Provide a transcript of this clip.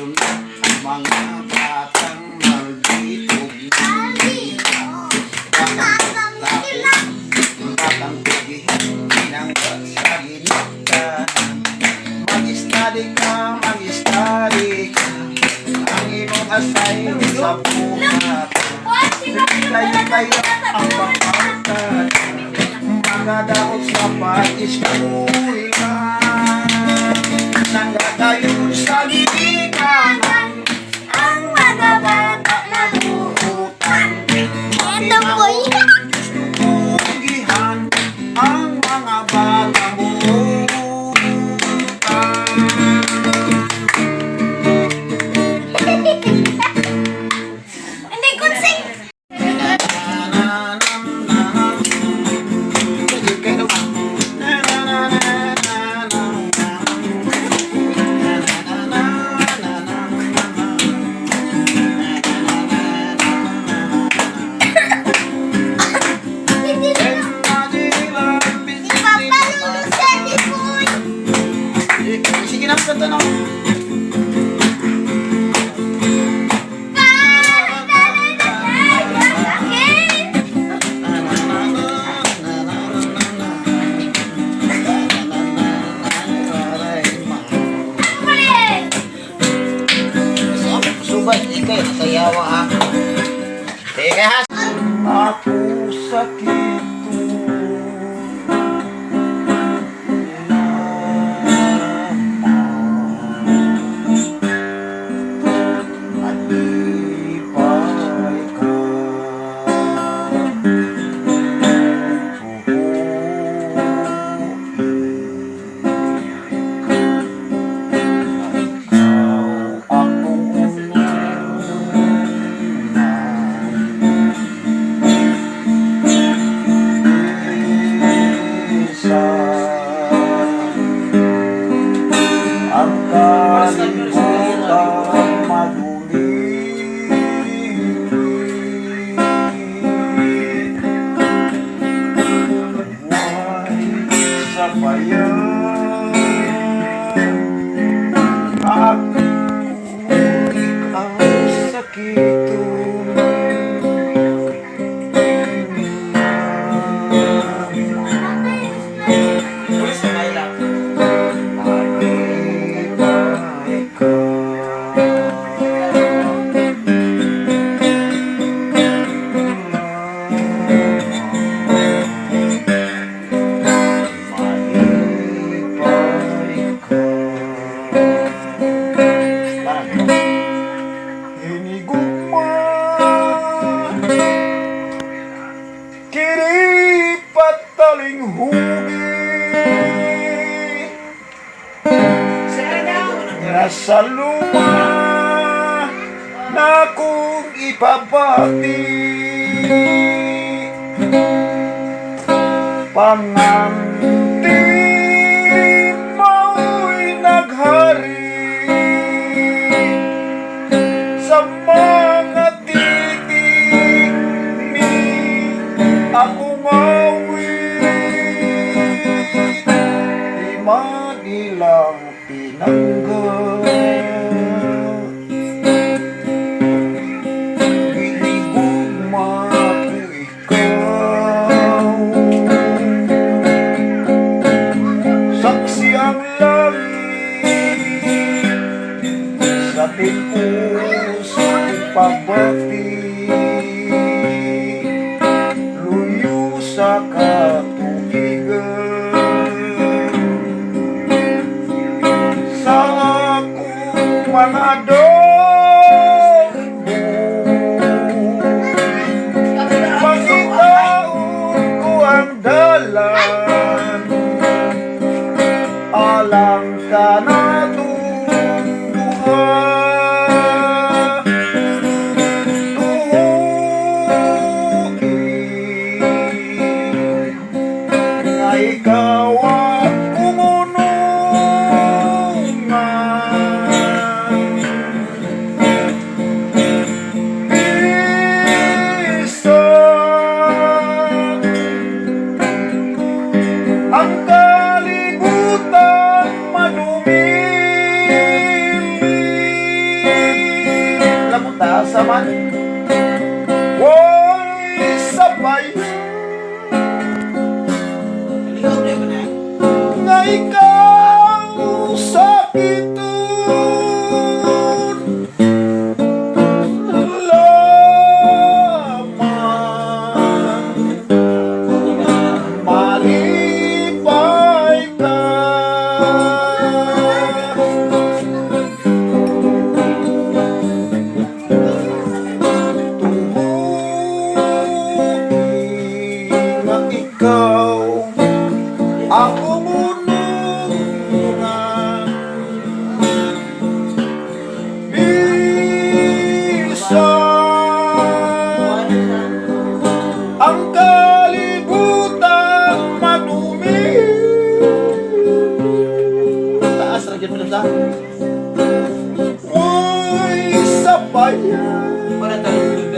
sunod ang mga batang maldito. Batang pigi, pinanggat sa ginagdahan. Mag-study ka, ang imong asay sa buhat. Kaya ang pangkatad, mga daot sa patiskulan. Nanggadayon sa likanan, Ang mga bata nabuhutan. Ito po yan. Tutugihan ang mga bata mo. Hindi ko sing. Ipapalulong sa tipon. Sige na, kanta na. Subay, ikay, nasayawa ha. Teka ha. Ako sakit. Ang kalimutan maduli, buhay sa bayan. Ako ikaw sakito. Hinigugma, kiripat taling hugi, nasa luma na kong ipabati. Panganti mo'y naghari sa mga titig ni akong awit. Di manilang pinangga, hinigugma ko ikaw. Saksi ang langit sa tipuso pagbati, luyo sa katubigan. ikaw, ako munungan. Minsan ang kalibutan madumi. Taas, lagyan mo na sa. Uy, sabayan Para tayo.